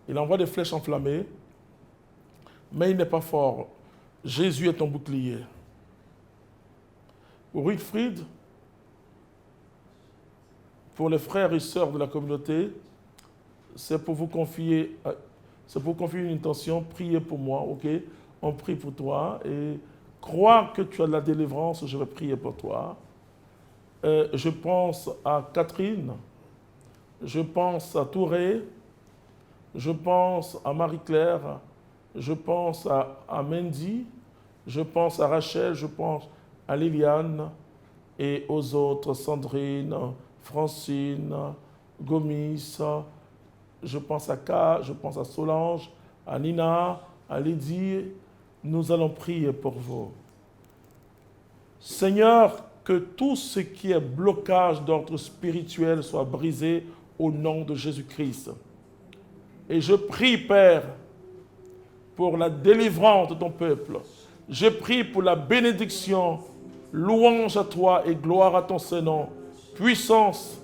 Il envoie des flèches enflammées, mais il n'est pas fort. Jésus est ton bouclier. Pour Wilfried, pour les frères et sœurs de la communauté, c'est pour vous confier, une intention, priez pour moi, ok? On prie pour toi et crois que tu as de la délivrance, je vais prier pour toi. Je pense à Catherine, je pense à Touré, je pense à Marie-Claire, je pense à Mendy, je pense à Rachel, je pense à Liliane et aux autres, Sandrine, Francine, Gomis, je pense à Ka, je pense à Solange, à Nina, à Lydie. Nous allons prier pour vous. Seigneur, que tout ce qui est blocage d'ordre spirituel soit brisé au nom de Jésus-Christ. Et je prie, Père, pour la délivrance de ton peuple. Je prie pour la bénédiction, louange à toi et gloire à ton Saint-Nom. Puissance,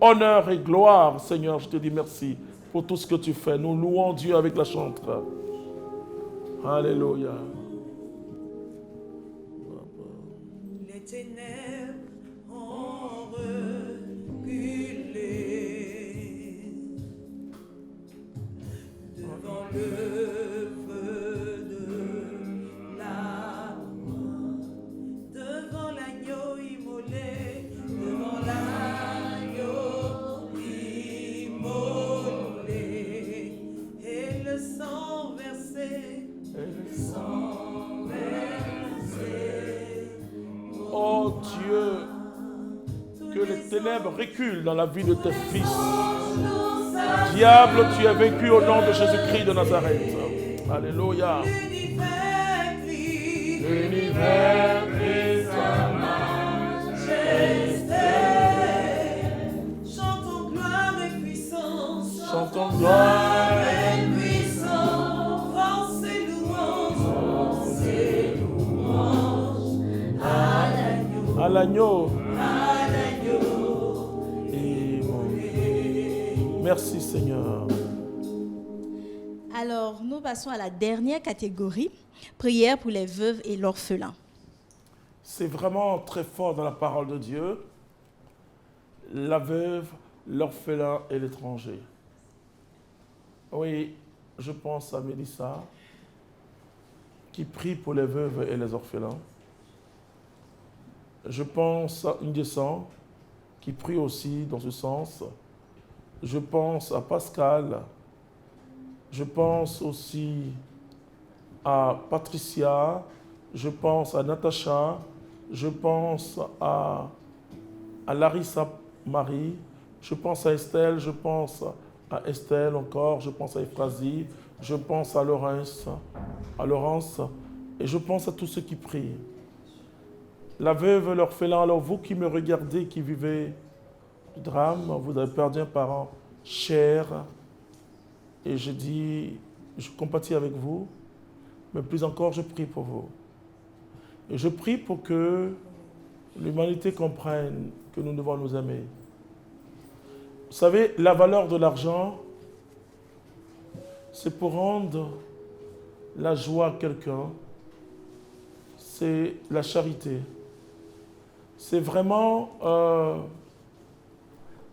honneur et gloire, Seigneur, je te dis merci pour tout ce que tu fais. Nous louons Dieu avec la chantre. Alléluia. Les ténèbres ont reculé devant le feu de la croix, devant l'agneau immolé, devant l'agneau immolé, et le sang versé, Oh Dieu, que les ténèbres reculent dans la vie de tes fils. Diable, tu es vaincu au nom de Jésus-Christ de Nazareth. Alléluia. L'univers crie sa majesté. Chantons gloire et puissance. Chantons gloire et puissance. Force et louange. À l'agneau. Merci Seigneur. Alors, nous passons à la dernière catégorie, prière pour les veuves et l'orphelin. C'est vraiment très fort dans la parole de Dieu. La veuve, l'orphelin et l'étranger. Oui, je pense à Mélissa, qui prie pour les veuves et les orphelins. Je pense à Indescent, qui prie aussi dans ce sens. Je pense à Pascal. Je pense aussi à Patricia. Je pense à Natacha. Je pense à Larissa Marie. Je pense à Estelle. Je pense à Estelle encore. Je pense à Ephrasie. Je pense à Laurence. Et je pense à tous ceux qui prient. La veuve, l'orphelin, alors vous qui me regardez, qui vivez du drame, vous avez perdu un parent cher, et je dis, je compatis avec vous, mais plus encore, je prie pour vous. Et je prie pour que l'humanité comprenne que nous devons nous aimer. Vous savez, la valeur de l'argent, c'est pour rendre la joie à quelqu'un, c'est la charité. C'est vraiment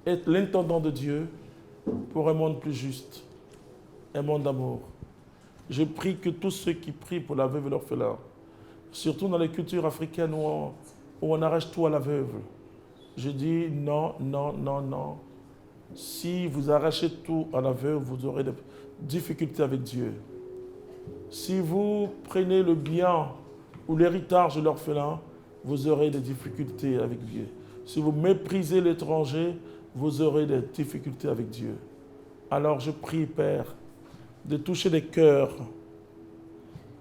être l'intendant de Dieu pour un monde plus juste, un monde d'amour. Je prie que tous ceux qui prient pour la veuve et l'orphelin, surtout dans les cultures africaines où on arrache tout à la veuve, je dis non, non, non, non. Si vous arrachez tout à la veuve, vous aurez des difficultés avec Dieu. Si vous prenez le bien ou l'héritage de l'orphelin, vous aurez des difficultés avec Dieu. Si vous méprisez l'étranger, vous aurez des difficultés avec Dieu. Alors je prie, Père, de toucher les cœurs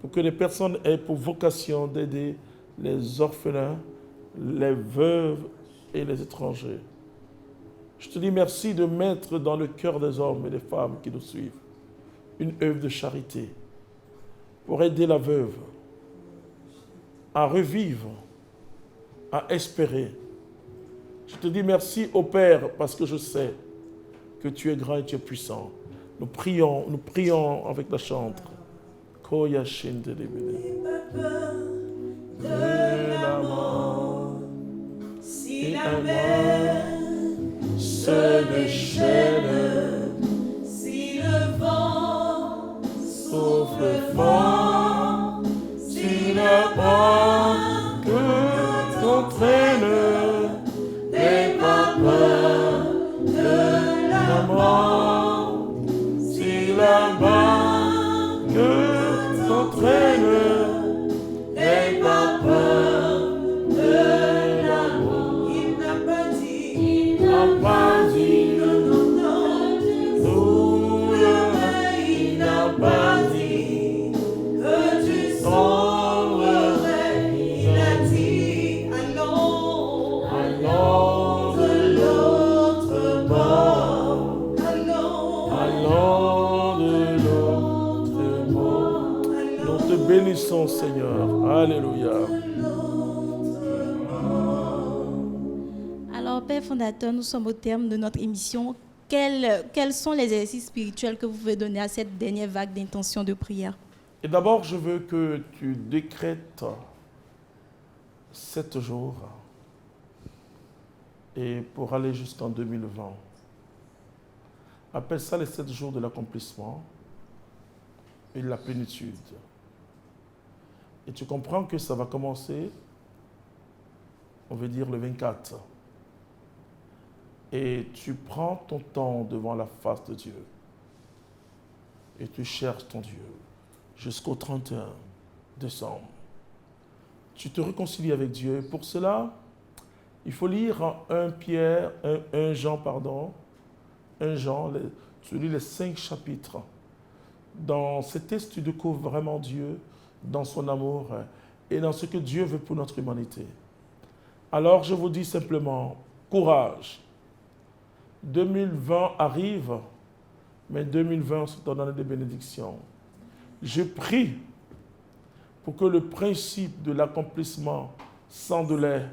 pour que les personnes aient pour vocation d'aider les orphelins, les veuves et les étrangers. Je te dis merci de mettre dans le cœur des hommes et des femmes qui nous suivent une œuvre de charité pour aider la veuve à revivre, à espérer. Je te dis merci au Père parce que je sais que tu es grand et tu es puissant. Nous prions avec la chante. Koya Shinde De la mort, si la mer se déchaîne, si le vent souffle fort, si la barque t'entraîne, n'aie pas peur de la mort, si la barque t'entraîne, n'aie pas peur de la mort. Il n'a pas dit, il n'a pas dit que tu sauverais. Il a dit, allons de l'autre bord, Allons de l'autre bord. Nous te bénissons, Seigneur. Alléluia. Alors, Père fondateur, nous sommes au terme de notre émission. Quels sont les exercices spirituels que vous pouvez donner à cette dernière vague d'intention de prière? Et d'abord, je veux que tu décrètes 7 jours et pour aller jusqu'en 2020. Appelle ça les 7 jours de l'accomplissement et de la plénitude. Et tu comprends que ça va commencer, on veut dire le 24. Et tu prends ton temps devant la face de Dieu. Et tu cherches ton Dieu jusqu'au 31 décembre. Tu te réconcilies avec Dieu. Et pour cela, il faut lire 1 Jean, tu lis les 5 chapitres. Dans ces textes, tu découvres vraiment Dieu, dans son amour et dans ce que Dieu veut pour notre humanité. Alors, je vous dis simplement, courage. 2020 arrive, mais 2020 c'est une année de bénédiction. Je prie pour que le principe de l'accomplissement sans délai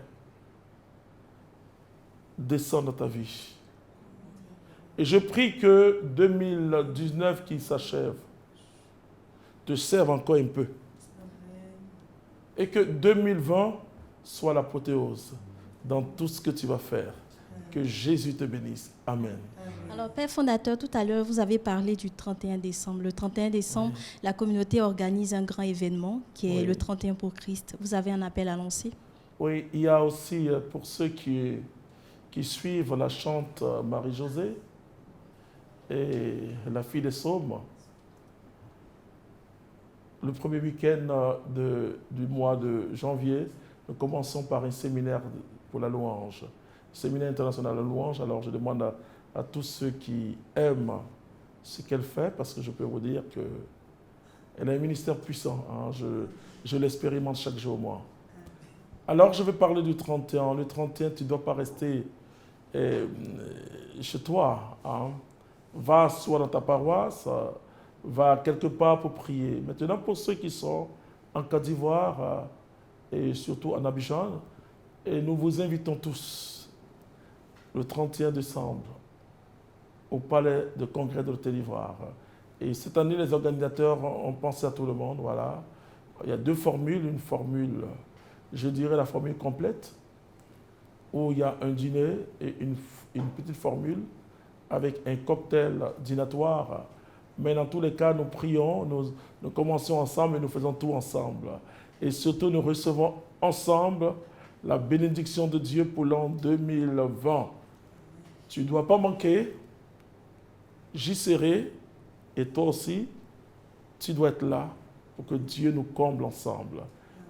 descende dans ta vie. Et je prie que 2019 qui s'achève te serve encore un peu. Et que 2020 soit l'apothéose dans tout ce que tu vas faire. Que Jésus te bénisse. Amen. Alors, Père fondateur, tout à l'heure, vous avez parlé du 31 décembre. Le 31 décembre, la communauté organise un grand événement qui est le 31 pour Christ. Vous avez un appel à lancer? Oui, il y a aussi, pour ceux qui suivent la chante Marie-Josée et la fille des Saumes, le premier week-end du mois de janvier, nous commençons par un séminaire pour la louange. Séminaire international de la louange. Alors je demande à tous ceux qui aiment ce qu'elle fait, parce que je peux vous dire qu'elle a un ministère puissant. Hein, je l'expérimente chaque jour, moi. Alors je vais parler du 31. Le 31, tu ne dois pas rester chez toi. Hein. Va soit dans ta paroisse, va quelque part pour prier. Maintenant, pour ceux qui sont en Côte d'Ivoire et surtout en Abidjan, et nous vous invitons tous le 31 décembre au palais de congrès de l'Hôtel d'Ivoire. Et cette année, les organisateurs ont pensé à tout le monde. Voilà. Il y a 2 formules. Une formule, je dirais la formule complète, où il y a un dîner et une petite formule avec un cocktail dînatoire. Mais dans tous les cas, nous prions, nous commençons ensemble et nous faisons tout ensemble. Et surtout, nous recevons ensemble la bénédiction de Dieu pour l'an 2020. Tu ne dois pas manquer. J'y serai. Et toi aussi, tu dois être là pour que Dieu nous comble ensemble.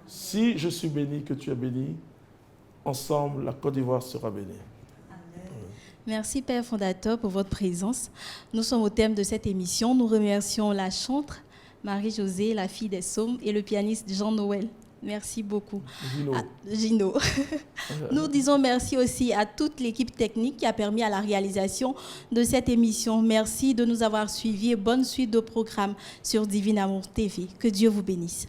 Si je suis béni, que tu es béni, ensemble, la Côte d'Ivoire sera bénie. Merci Père fondateur pour votre présence. Nous sommes au terme de cette émission. Nous remercions la chantre Marie-Josée, la fille des Saumes, et le pianiste Jean-Noël. Merci beaucoup. Gino. Nous disons merci aussi à toute l'équipe technique qui a permis à la réalisation de cette émission. Merci de nous avoir suivis et bonne suite de programme sur Divin Amour TV. Que Dieu vous bénisse.